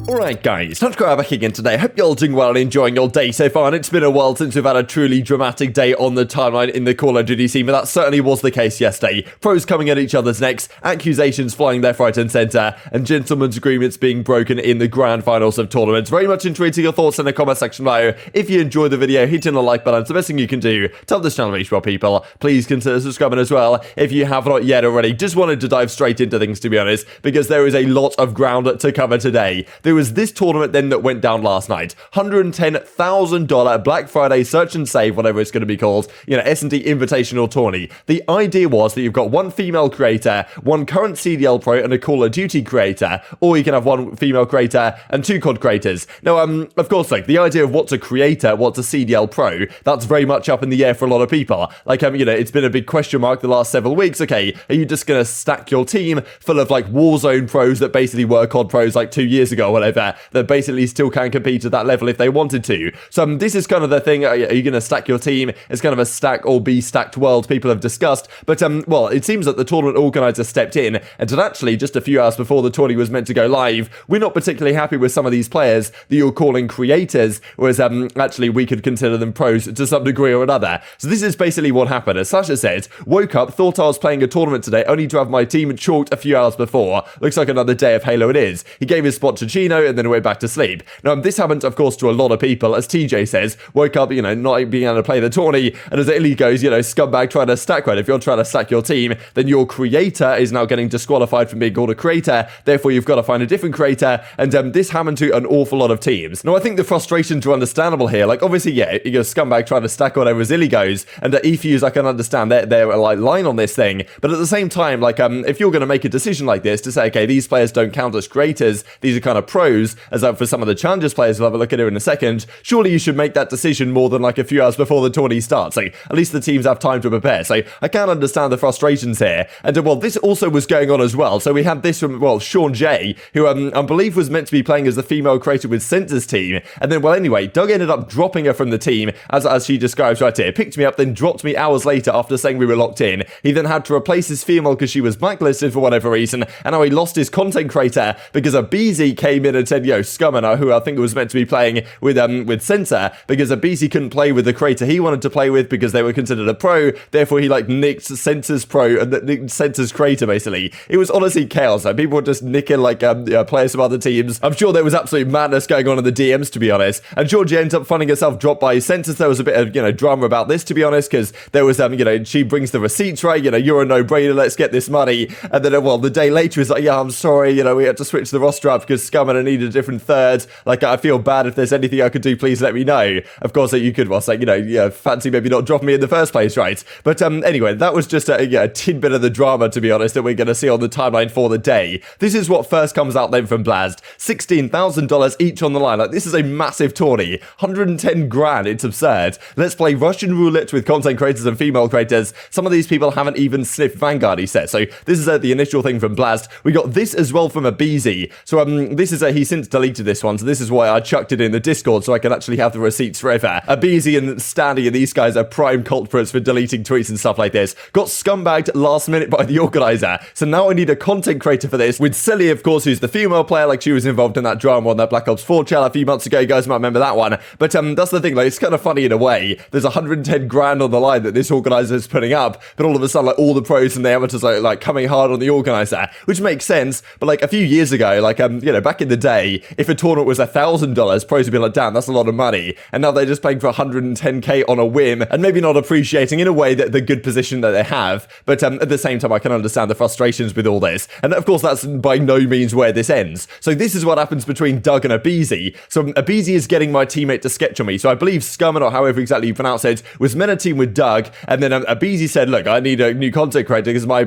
Alright guys, TacticalRab back again today. Hope you're all doing well and enjoying your day so far, and it's been a while since we've had a truly dramatic day on the timeline in the Call of Duty scene, but that certainly was the case yesterday. Pros coming at each other's necks, accusations flying left, right and centre, and gentlemen's agreements being broken in the grand finals of tournaments. Very much intrigued to your thoughts in the comment section below. If you enjoyed the video, hitting the like button. It's the best thing you can do to help this channel reach more people. Please consider subscribing as well if you have not yet already. Just wanted to dive straight into things, to be honest, because there is a lot of ground to cover today. There was this tournament then that went down last night. $110,000 Black Friday search and save, whatever it's going to be called, S&D Invitational Tourney. The idea was that you've got one female creator, one current CDL pro, and a Call of Duty creator, or you can have one female creator and two COD creators. Now, of course, like, the idea of what's a creator, what's a CDL pro, that's very much up in the air for a lot of people. Like, it's been a big question mark the last several weeks. Okay, are you just going to stack your team full of, like, Warzone pros that basically were COD pros, like, 2 years ago or whatever, that basically still can compete at that level if they wanted to? So this is kind of the thing. Are you going to stack your team? It's kind of a stack or be stacked world people have discussed. But well, it seems that the tournament organizer stepped in and said, actually, just a few hours before the tourney was meant to go live, we're not particularly happy with some of these players that you're calling creators, whereas actually we could consider them pros to some degree or another. So this is basically what happened. As Sasha said, woke up, thought I was playing a tournament today, only to have my team chalked a few hours before. Looks like another day of Halo it is. He gave his spot to Chino and then went back to sleep. Now, this happened, of course, to a lot of people. As TJ says, woke up, not being able to play the tourney, and as Illy goes, scumbag trying to stack right. If you're trying to stack your team, then your creator is now getting disqualified from being called a creator, therefore you've got to find a different creator, and this happened to an awful lot of teams. Now, I think the frustrations are understandable here. Like, obviously, yeah, you're a scumbag trying to stack whatever as Illy goes, and EFUs, I can understand their like, line on this thing, but at the same time, like, if you're going to make a decision like this, to say, okay, these players don't count as creators, these are kind of pros, as for some of the Challengers players, we'll have a look at it in a second, surely you should make that decision more than like a few hours before the tourney starts. Like, at least the teams have time to prepare. So I can understand the frustrations here. And well, this also was going on as well. So we had this from, well, Sean J, who I believe was meant to be playing as the female creator with Censor's team. And then, well, anyway, Doug ended up dropping her from the team, as she describes right here. Picked me up, then dropped me hours later after saying we were locked in. He then had to replace his female because she was blacklisted for whatever reason. And now he lost his content creator because aBeZy came in and said, Scummer, who I think was meant to be playing with Censor, because aBeZy couldn't play with the creator he wanted to play with because they were considered a pro, therefore he like nicked Censor's pro and nicked Censor's creator basically. It was honestly chaos. Like, people were just nicking like players from other teams. I'm sure there was absolute madness going on in the DMs, to be honest, and Georgia ends up finding herself dropped by Censors. There was a bit of drama about this, to be honest, because there was she brings the receipts, right, you're a no-brainer, let's get this money, and then well, the day later is like, yeah, I'm sorry, we had to switch the roster up because Scummer needed a different third. Like, I feel bad. If there's anything I could do, please let me know. Of course, you could, well, say, fancy maybe not dropping me in the first place, right? But anyway, that was just a tidbit of the drama, to be honest, that we're going to see on the timeline for the day. This is what first comes out then from Blast. $16,000 each on the line. Like, this is a massive tourney. 110 grand. It's absurd. Let's play Russian roulette with content creators and female creators. Some of these people haven't even sniffed Vanguard, he says. So this is the initial thing from Blast. We got this as well from aBeZy. So this is he since deleted this one, so this is why I chucked it in the Discord so I can actually have the receipts forever. aBeZy and Standy and these guys are prime culprits for deleting tweets and stuff like this. Got scumbagged last minute by the organizer, so now I need a content creator for this, with Cellium, of course, who's the female player. Like, she was involved in that drama on that Black Ops 4 channel a few months ago. You guys might remember that one. But that's the thing, like, it's kind of funny in a way. There's 110 grand on the line that this organizer is putting up, but all of a sudden, like, all the pros and the amateurs are like coming hard on the organizer, which makes sense. But like a few years ago, like back in the day, if a tournament was $1,000, pros would be like, damn, that's a lot of money. And now they're just playing for 110k on a whim, and maybe not appreciating in a way that the good position that they have. But at the same time, I can understand the frustrations with all this. And of course, that's by no means where this ends. So this is what happens between Doug and aBeZy. So aBeZy is getting my teammate to sketch on me. So I believe Scumman, or however exactly you pronounce it, was meant to team with Doug, and then aBeZy said, look, I need a new content creator because my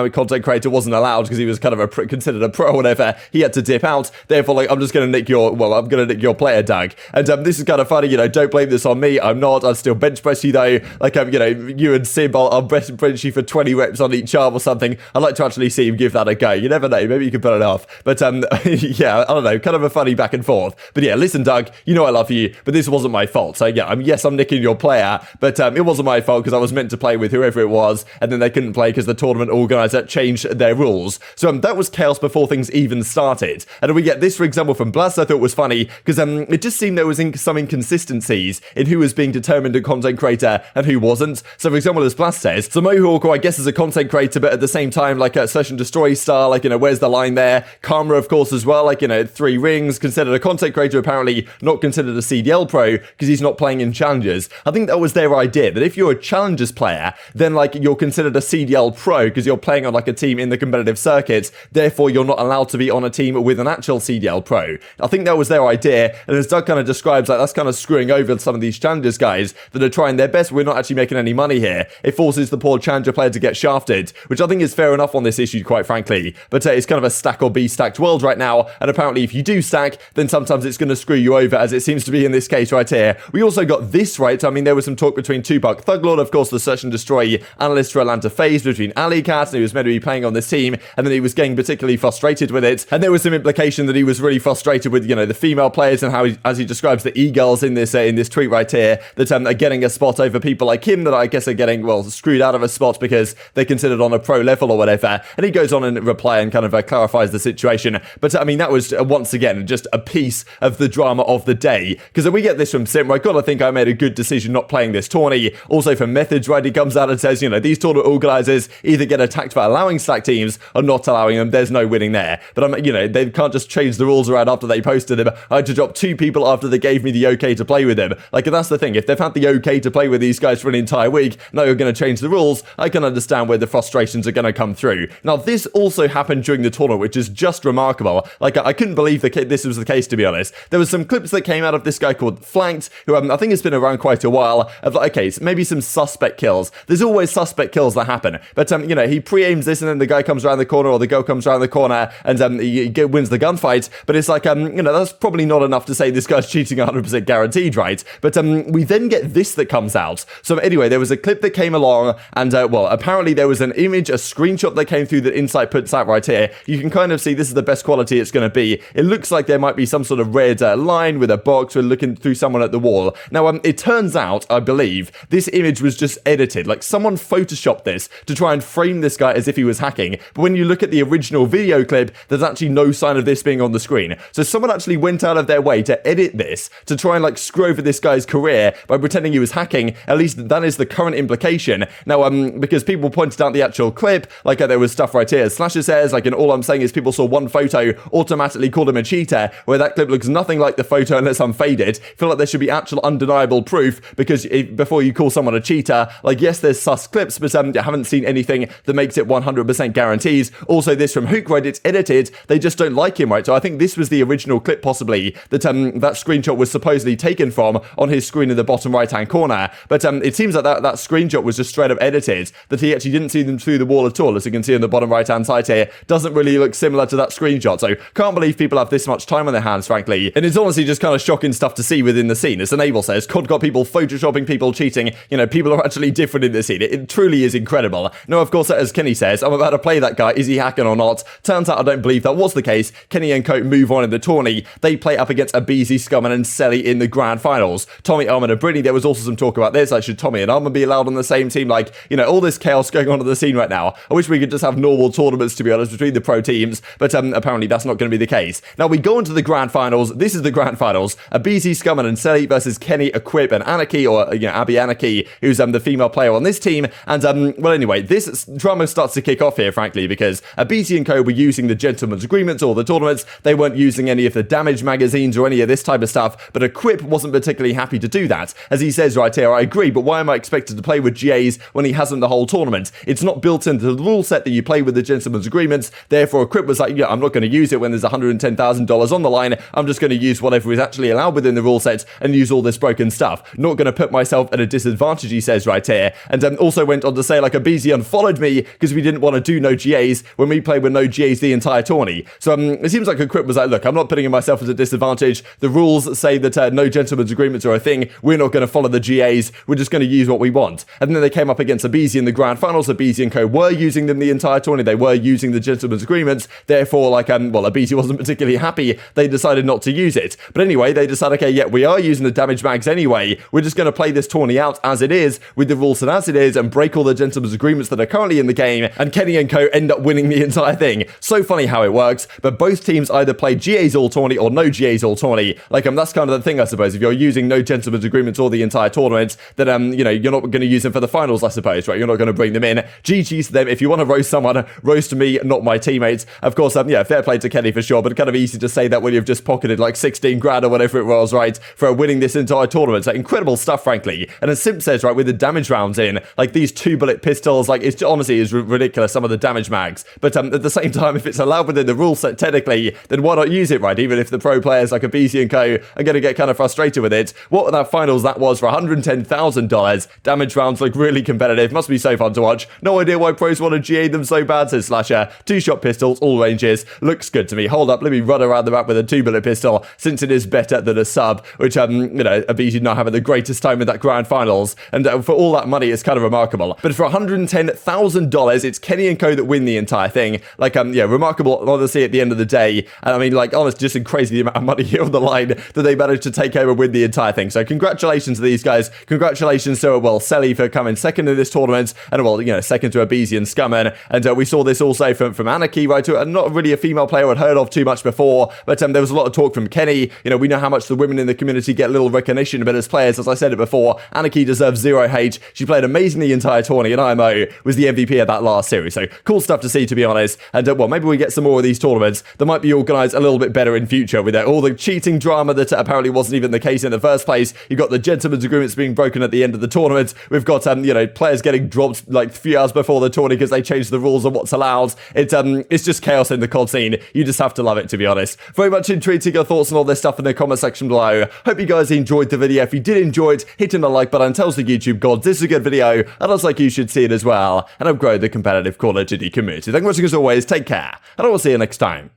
content creator wasn't allowed because he was kind of considered a pro or whatever. He had to dip out. Therefore, like, I'm just going to nick your player, Doug. And this is kind of funny, don't blame this on me. I'm not. I'll still bench press you though. Like, you and Simp, I'll bench you for 20 reps on each arm or something. I'd like to actually see him give that a go. You never know. Maybe you can put it off. But yeah, I don't know. Kind of a funny back and forth. But yeah, listen, Doug, I love you, but this wasn't my fault. So yeah, yes, I'm nicking your player, but it wasn't my fault because I was meant to play with whoever it was, and then they couldn't play because the tournament organizer changed their rules. So that was chaos before things even started. And we get this, for example, from Blast. I thought was funny because it just seemed there was some inconsistencies in who was being determined a content creator and who wasn't. So, for example, as Blast says, so Mohawk, I guess, is a content creator, but at the same time, like a Search and Destroy star, like, where's the line there? Karma, of course, as well, like, 3 rings, considered a content creator, apparently not considered a CDL pro because he's not playing in challenges. I think that was their idea, that if you're a challengers player, then, like, you're considered a CDL pro because you're playing on, like, a team in the competitive circuit, therefore you're not allowed to be on a team with an actual CDL pro. I think that was their idea, and as Doug kind of describes, like, that's kind of screwing over some of these challengers guys that are trying their best. We're not actually making any money here. It forces the poor challenger player to get shafted, which I think is fair enough on this issue, quite frankly. But it's kind of a stack or be stacked world right now, and apparently if you do stack, then sometimes it's going to screw you over, as it seems to be in this case right here. We also got this, right? I mean, there was some talk between Tupac Thuglord, of course, the Search and Destroy analyst for Atlanta FaZe, between Alicat, and he was meant to be playing on this team, and then he was getting particularly frustrated with it, and there was some implication that he was really frustrated with, the female players, and how, as he describes, the e-girls in this tweet right here, that are getting a spot over people like him that I guess are getting, well, screwed out of a spot because they're considered on a pro level or whatever. And he goes on and reply and kind of clarifies the situation. But I mean, that was once again just a piece of the drama of the day, because we get this from Simp. I gotta think I made a good decision not playing this tourney. Also from Methods, right, he comes out and says, these tournament organizers either get attacked by allowing stack teams or not allowing them. There's no winning there. But they can't just change the rules around after they posted them. I had to drop 2 people after they gave me the okay to play with them. Like, that's the thing. If they've had the okay to play with these guys for an entire week, now you're going to change the rules, I can understand where the frustrations are going to come through. Now, this also happened during the tournament, which is just remarkable. Like, I couldn't believe this was the case, to be honest. There was some clips that came out of this guy called Flanked, who I think has been around quite a while, of like, okay, so maybe some suspect kills. There's always suspect kills that happen. But, he pre-aims this, and then the guy comes around the corner, or the girl comes around the corner, and he wins the gunfight. But it's like, that's probably not enough to say this guy's cheating 100% guaranteed, right? But we then get this that comes out. So anyway, there was a clip that came along, and well, apparently there was an image, a screenshot that came through that Insight puts out right here. You can kind of see this is the best quality it's going to be. It looks like there might be some sort of red line with a box. We're looking through someone at the wall. Now, it turns out, I believe, this image was just edited. Like, someone photoshopped this to try and frame this guy as if he was hacking. But when you look at the original video clip, there's actually no sign of this being on the screen. So someone actually went out of their way to edit this to try and, like, screw over this guy's career by pretending he was hacking. At least that is the current implication. Now, because people pointed out the actual clip, like, there was stuff right here. Slasher says, like, and all I'm saying is people saw one photo, automatically called him a cheater, where that clip looks nothing like the photo unless I'm faded. I feel like there should be actual undeniable proof, because before you call someone a cheater, like, yes, there's sus clips, but I haven't seen anything that makes it 100% guarantees. Also, this from Huke, right, it's edited. They just don't like him, right? So I think this was the original clip, possibly, that that screenshot was supposedly taken from on his screen in the bottom right-hand corner. But it seems like that screenshot was just straight up edited, that he actually didn't see them through the wall at all, as you can see on the bottom right-hand side here. Doesn't really look similar to that screenshot. So can't believe people have this much time on their hands, frankly. And it's honestly just kind of shocking stuff to see within the scene. As Enable says, COD got people photoshopping, people cheating. People are actually different in this scene. It truly is incredible. Now, of course, as Kenny says, I'm about to play that guy. Is he hacking or not? Turns out I don't believe that was the case. Kenny and Co move on in the tourney. They play up against aBeZy, Scumman, and Celly in the grand finals. Tommy, Armin, and Brittany. There was also some talk about this. Like, should Tommy and Armin be allowed on the same team? Like, all this chaos going on in the scene right now. I wish we could just have normal tournaments, to be honest, between the pro teams, but apparently that's not going to be the case. Now, we go into the grand finals. This is the grand finals. aBeZy, Scumman, and Celly versus Kenny, Equip, and Anarchy, or, Abby Anarchy, who's the female player on this team. And, well, anyway, this drama starts to kick off here, frankly, because aBeZy and Co were using the gentleman's agreements or the tournaments. They weren't using any of the damage magazines or any of this type of stuff, but Equip wasn't particularly happy to do that. As he says right here, I agree, but why am I expected to play with GAs when he hasn't the whole tournament? It's not built into the rule set that you play with the gentleman's agreements. Therefore, Equip was like, I'm not going to use it when there's $110,000 on the line. I'm just going to use whatever is actually allowed within the rule set and use all this broken stuff. Not going to put myself at a disadvantage, he says right here. And also went on to say, like, aBeZy unfollowed me because we didn't want to do no GAs when we played with no GAs the entire tourney. So it seems like Equip was like, look, I'm not putting myself at a disadvantage. The rules say that no gentleman's agreements are a thing. We're not going to follow the GAs. We're just going to use what we want. And then they came up against aBeZy in the grand finals. aBeZy and Co were using them the entire tourney. They were using the gentleman's agreements. Therefore, like, well, aBeZy wasn't particularly happy. They decided not to use it. But anyway, they decided, okay, yeah, we are using the damage mags anyway. We're just going to play this tourney out as it is, with the rules set as it is, and break all the gentleman's agreements that are currently in the game. And Kenny and Co end up winning the entire thing. So funny how it works. But both teams either play GAs all tourney or no GAs all tourney. Like, that's kind of the thing, I suppose. If you're using no gentleman's agreements or the entire tournament, then, you know, you're not going to use them for the finals, I suppose, right? You're not going to bring them in. GG's to them. If you want to roast someone, roast me, not my teammates. Of course, yeah, fair play to Kenny for sure, but kind of easy to say that when you've just pocketed like 16 grand or whatever it was, right, for winning this entire tournament. So incredible stuff, frankly. And as Simp says, right, with the damage rounds in, like these 2-bullet pistols, like it's honestly is ridiculous, some of the damage mags. But at the same time, if it's allowed within the rule set technically, then why not use it, right? Even if the pro players like aBeZy and co are going to get kind of frustrated with it. What that finals that was for $110,000. Damage rounds look really competitive. Must be so fun to watch. No idea why pros want to GA them so bad, says Slasher. 2-shot pistols, all ranges. Looks good to me. Hold up, let me run around the map with a 2-bullet pistol, since it is better than a sub, which, you know, aBeZy not having the greatest time in that grand finals. And for all that money, it's kind of remarkable. But for $110,000, it's Kenny and co that win the entire thing. Like, yeah, remarkable, honestly, at the end of the day. And I mean, like, honestly, just crazy the amount of money here on the line that they managed to take home and win the entire thing. So congratulations to these guys. Congratulations to, well, Celly for coming second in this tournament, and, well, you know, second to aBeZy and Scumman. And we saw this also from Anarchy, right, to not really a female player I'd heard of too much before, but there was a lot of talk from Kenny. You know, we know how much the women in the community get little recognition, but as players, as I said it before, Anarchy deserves 0 hate. She played amazingly the entire tourney, and IMO was the MVP of that last series. So cool stuff to see, to be honest. And well, maybe we get some more of these tournaments that might be organised a little bit better in future with all the cheating drama that apparently wasn't even the case in the first place. You've got the gentleman's agreements being broken at the end of the tournament. We've got, you know, players getting dropped like a few hours before the tourney because they changed the rules on what's allowed. It's just chaos in the COD scene. You just have to love it, to be honest. Very much intrigued to your thoughts on all this stuff in the comment section below. Hope you guys enjoyed the video. If you did enjoy it, hitting the like button tells the YouTube gods this is a good video, and looks like you should see it as well, and help grow the competitive Call of Duty community. Thank you for watching as always, take care, and I will see you next time.